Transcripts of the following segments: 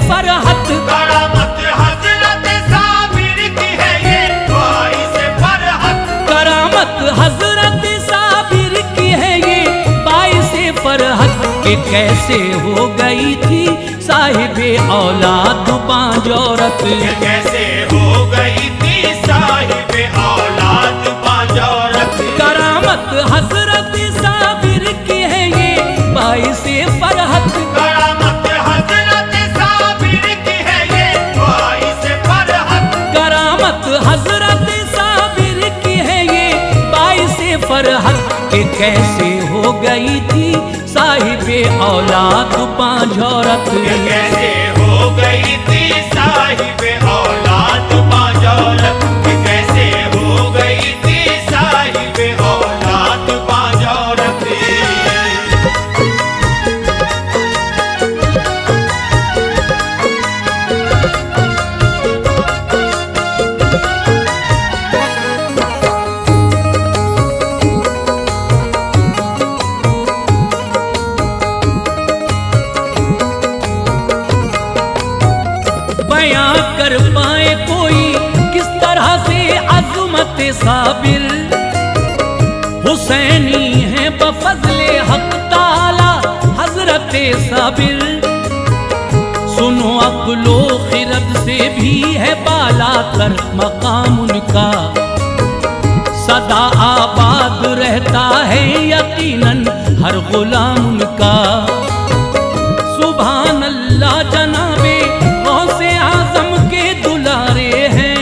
फरहत। करामत हजरत साबिर की है ये बाइस फरहत। करामत हजरत साबिर की है ये बाइस फरहत। कि कैसे हो गई थी साहिबे औलाद बांजौरत। कैसे हो गई थी साहिबे औलाद बांजौरत। करामत हजरत साबिर की है ये बाइस फरहत। करामत हजरत साबिर की है ये बाइस फरहत। करामत हजरत साबिर की है ये बाइस फरहत। कि कैसे हो गई थी साहिबे औलाद बांजौरत। कैसे हो गई थी साहिबे औलाद बांजौरत। कैसे हो गई थी साहिबे औलाद बांजौरत। बयां कर पाए कोई किस तरह से अज़मत साबिर। हुसैनी है बफज़ले हक़ ताला हज़रत साबिर। सुनो अक्लो खिरद से भी है बाला तर मकाम उनका। सदा आबाद रहता है यकीनन हर गुलाम उनका। सुभान अल्लाह जनाबे गौसे आज़म के दुलारे हैं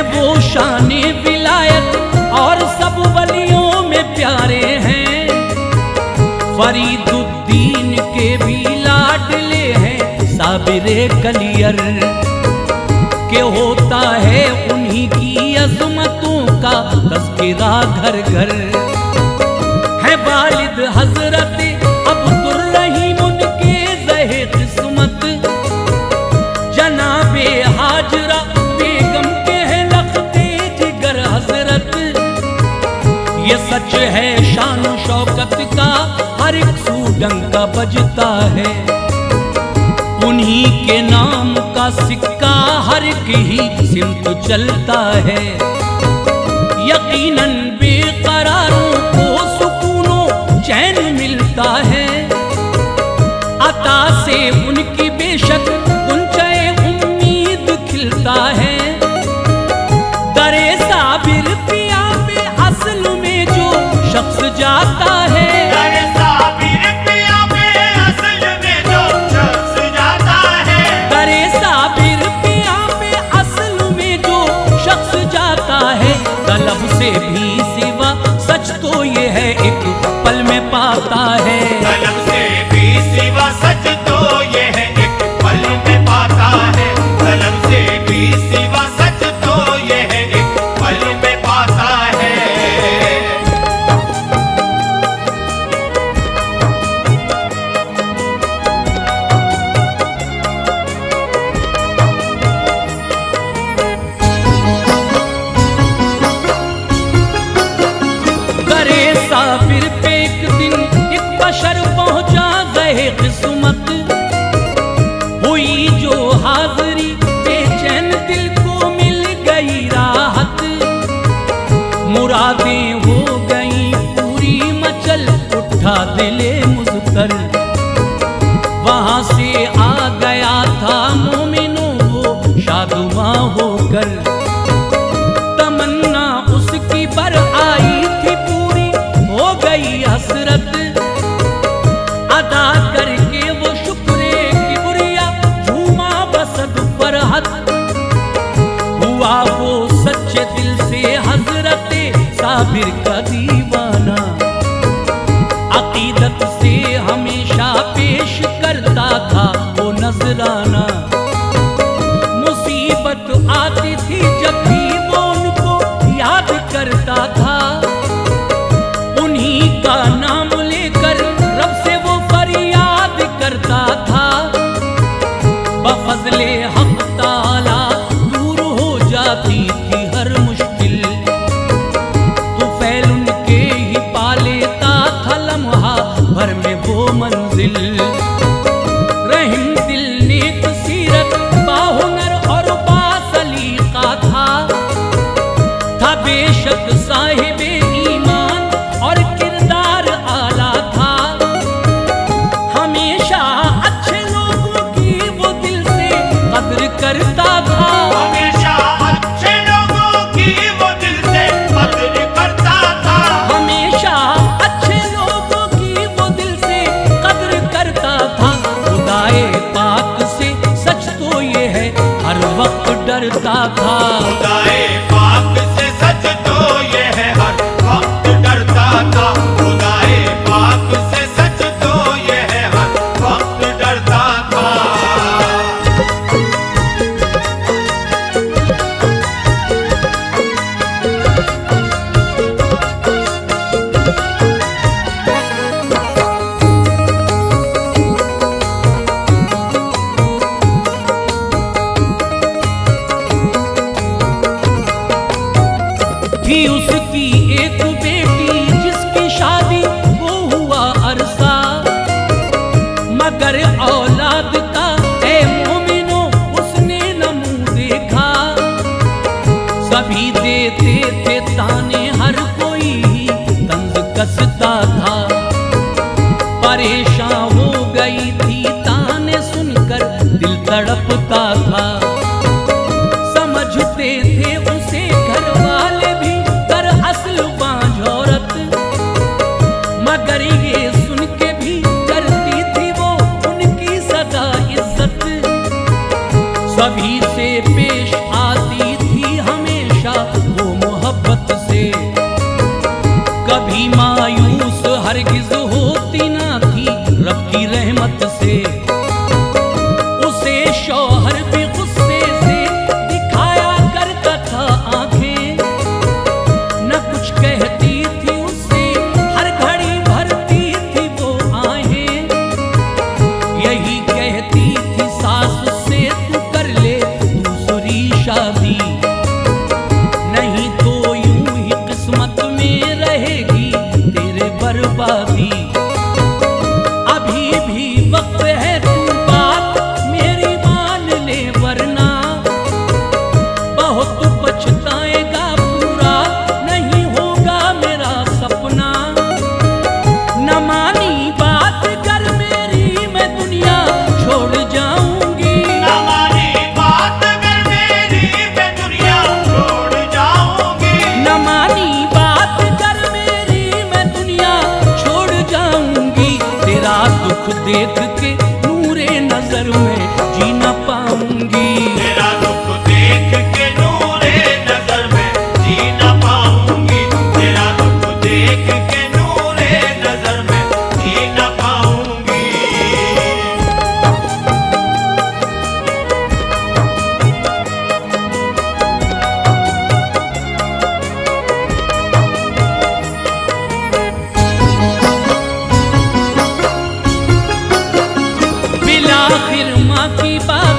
वो शाने विलायत और सब वलियों में प्यारे हैं। फरीदुद्दीन के भी लाडले हैं साबिरे कलियर। के होता है उन्हीं की अज़मतों का तज़किरा घर घर। है वालिद हजरत अब्दुर्रहीम उनके ज़हे किस्मत। जनाबे हाजरा बेगम के हैं लख्ते जिगर हजरत। ये सच है शान शौकत का हर एक सूडंका बजता है। उन्हीं के नाम का सिक्का हर एक ही सिमत चलता है। यकीनन बेकरारों को सुकूनो चैन मिलता है। अता से उनकी बेशक गुंचे उम्मीद खिलता है। दरे साबिर पिया पे असल में जो शख्स जाता है। दरे साबिर पिया पे असल में जो शख्स जाता है। दरे साबिर पिया पे असल में जो शख्स जाता है। तलब से भी सिवा सच तो ये है एक पल में पाता है। तलब से भी सिवा सच तो ये है एक पल में पाता है। तलब से भी सिवा सच तो ये है एक पल में पाता है। करे साबिर पे एक दिन एक बशर पहुंचा गए किस्मत। हुई जो हाजिरी बेचैन दिल को मिल गई राहत। मुरादें हो गई पूरी मचल उठा दिले मुज़्तर। वहां से आ गया था मोमिनों वो शादुमां होकर। तमन्ना उसकी पर आई थी पूरी हो गई हसरत। अदा करके वो शुक्रे किबरिया झूमा बसद फरहत। हुआ वो सच्चे दिल से हजरत साबिर का दीवाना। अकीदत से हमेशा पेश करता था वो नजराना। मुसीबत आती थी जब भी वो उनको याद करता था। उन्हीं का नाम लेकर रब से वो फरियाद करता था। बफज़ले हक़ ताला दूर हो जाती थी हर मुश्किल। तुफैल उनके ही पा लेता था लम्हा भर में वो मंजिल। रहीम दिल कद्र करता था। हमेशा अच्छे लोगों की वो दिल से कद्र करता था। हमेशा अच्छे लोगों की वो दिल से कद्र करता था। खुदाए पाक से सच तो ये है हर वक्त डरता था। खुदाए पाक से सच तो ये है हर वक्त डरता था। खुदाए पाक से सच तो ये है हर वक्त डरता था। थी उसकी एक बेटी जिसकी शादी वो हुआ अरसा, मगर औलाद का ऐ मोमिनो उसने न मुंह देखा। सभी देते थे ताने, हर कोई तंज कसता था। परेशान हो गई थी ताने सुनकर दिल तड़पता था। समझते थे उसे घर वाले भी कर असल बांझ औरत, मगर ये सुन के भी करती थी वो उनकी सदा इज्जत। सभी से पेश आती थी हमेशा वो मोहब्बत से, कभी मायूस हरगिज होती ना थी रब की रहमत से। उसे शौहर भी गुस्से से दिखाया करता था आंखें, न कुछ कहती थी उससे हर घड़ी भरती थी वो आहें। यही कहती थी सास से तू कर ले दूसरी शादी, नहीं तो यूं ही किस्मत में रहेगी तेरे बर्बादी। अभी भी वक्त है तू बात मेरी मान ले वरना बहुत पछताएगा, पूरा नहीं होगा मेरा सपना। न मानी बात कर मेरी मैं दुनिया छोड़ जाऊंगी। न मानी बात कर मेरी मैं दुनिया छोड़ जाऊंगी। न मानी बात कर मेरी मैं दुनिया छोड़ जाऊंगी। तेरा दुख देख के नूरे नजर में जी न पाऊंगी। तेरा दुख देख के नूरे नजर में जी न पाऊंगी। तेरा दुख देख के नूरे नजर में जी न पाऊंगी। बिलाखिर माँ की बात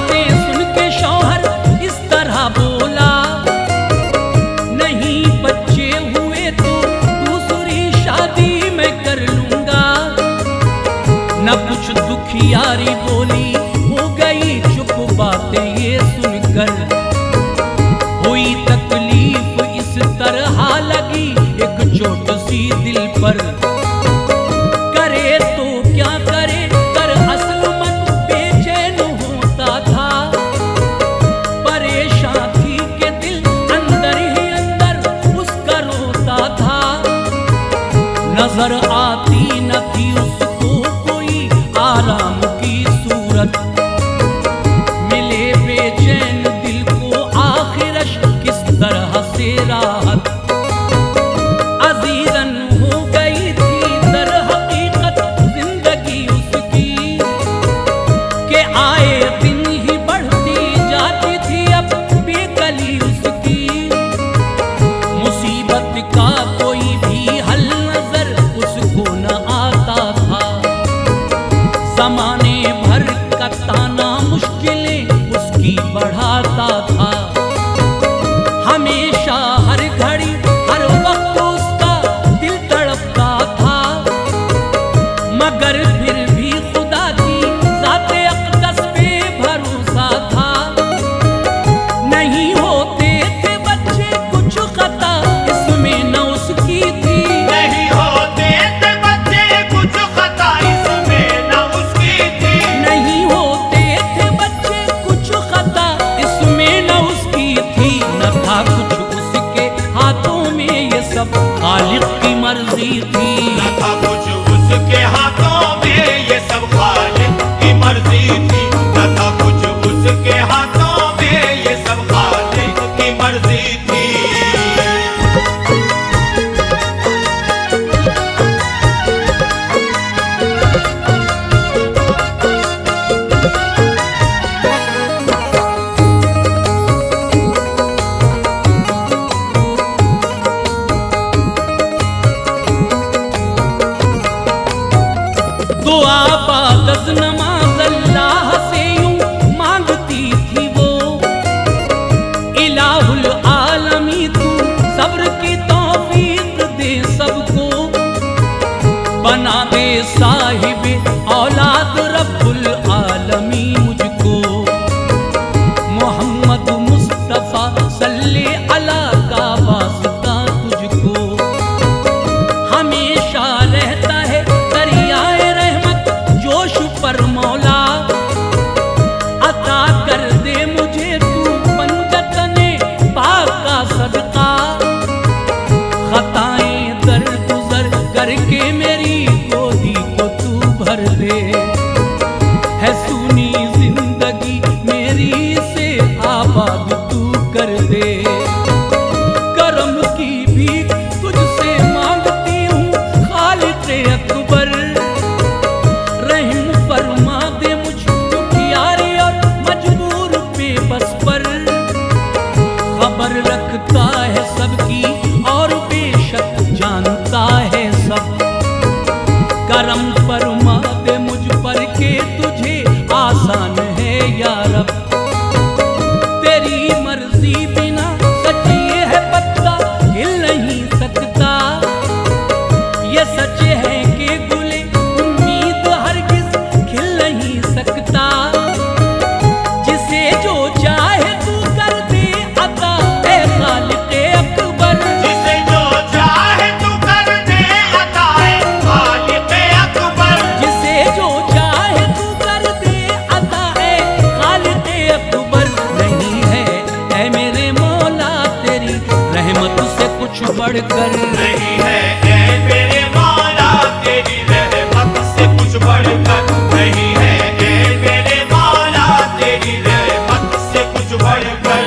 बढ़कर। नहीं है ऐ मेरे मौला तेरी रहमत से कुछ बढ़कर, नहीं है ऐ मेरे मौला तेरी रहमत से कुछ बढ़कर।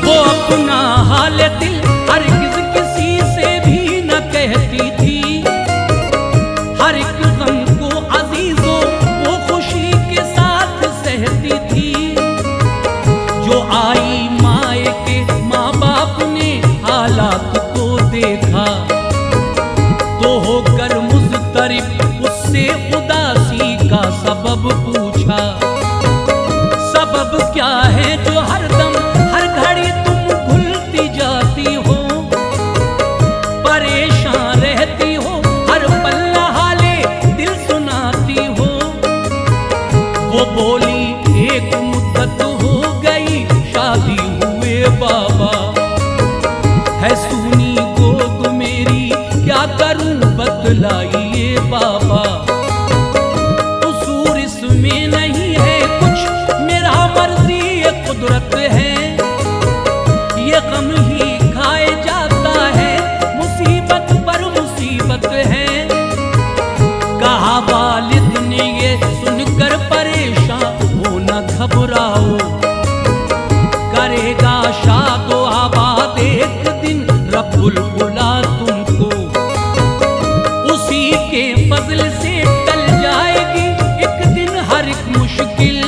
वो अपना हाल दिल हरगिज़ किसी से भी न कहती थी, हर एक गम को अजीजों वो खुशी के साथ सहती थी। जो आई माए के माँ बाप ने हालात को देखा, तो होकर मुज़तरिब उससे उदासी का सबब पूछा। सबब क्या है जो हरदम हर घड़ी तुम भूलती जाती हो, परेशान रहती हो, हर पल हाले दिल सुनाती हो। वो बोली एक मुद्दत हो गई शादी हुए बाबा, है सुनी गोद मेरी क्या करूं बतलाइए बाबा। कसूर इसमें नहीं है कुछ, मेरा मर्जी ये कुदरत है, ये गम ही खाए जाता है, मुसीबत पर मुसीबत है। कहा वालिद ने ये सुनकर परेशान हो न घबराओ, करेगा शादो आबाद एक दिन रब्बुल उला तुमको। उसी के फजल से टल जाएगी एक दिन हर एक मुश्किल,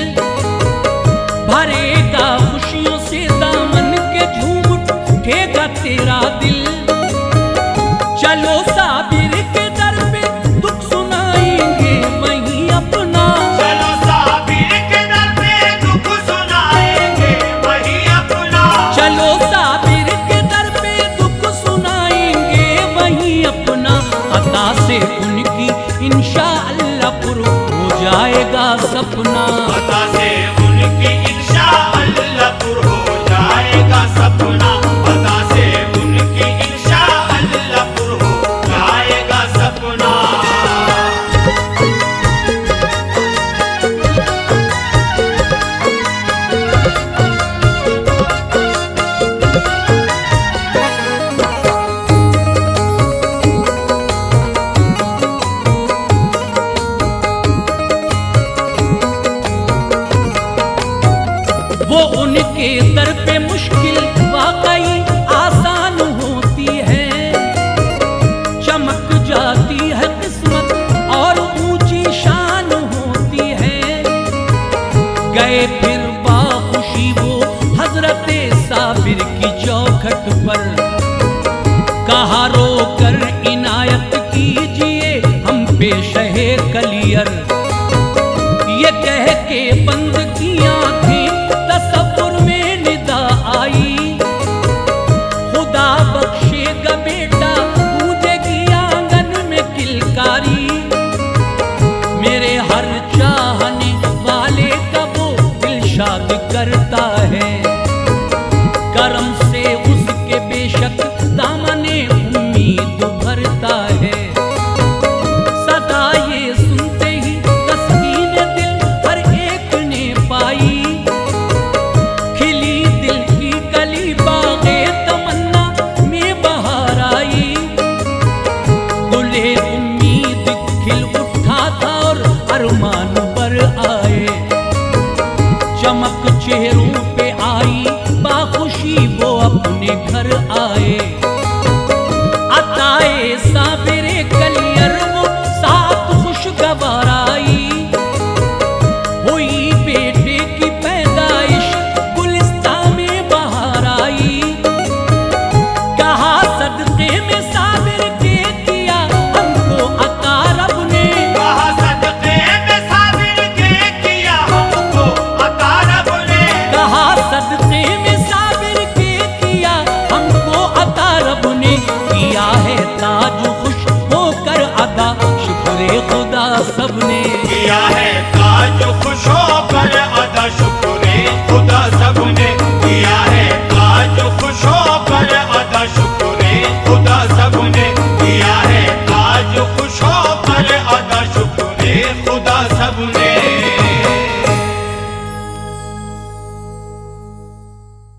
भरेगा खुशियों से दामन के झूम उठेगा तेरा दिल। चलो साबिर के दर पे दुख सुनाएंगे वहीं अपना, चलो साबिर के दर पे दुख सुनाएंगे वही अपना, चलो साबिर के दर पे दुख सुनाएंगे वहीं अपना। अता से उनकी इंशाअल्लाह पूरा हो जाएगा सपना, पता से उनकी इंशाअल्लाह पूरा हो जाएगा सपना, पता से उनकी इंशाअल्लाह पूरा हो जाएगा सपना। वो उनके दर पे मुश्किल वाकई आसान होती है, चमक जाती है किस्मत और ऊंची शान होती है। गए फिर बाखुशी वो हजरते साबिर की चौखट पर, कहा रो कर इनायत कीजिए हम पे शहे कलियर। ये कह के बंद की आंखें तसव्वुर में निदा आई, खुदा बख्शेगा बेटा गूंजेगी आंगन में किलकारी। मेरे हर चाहने वाले का वो दिलशाद करता है, करम से उसके बेशक दामने उम्मीद भरता है। सदा ये सुनते ही तस्कीन दिल हर एक ने पाई, खिली दिल की कली बागे तमन्ना में बहार आई। गुले उम्मीद खिल उठा था और अरमान पर आए, चमक चेहरों पे आई बाखुशी वो अपने घर आए।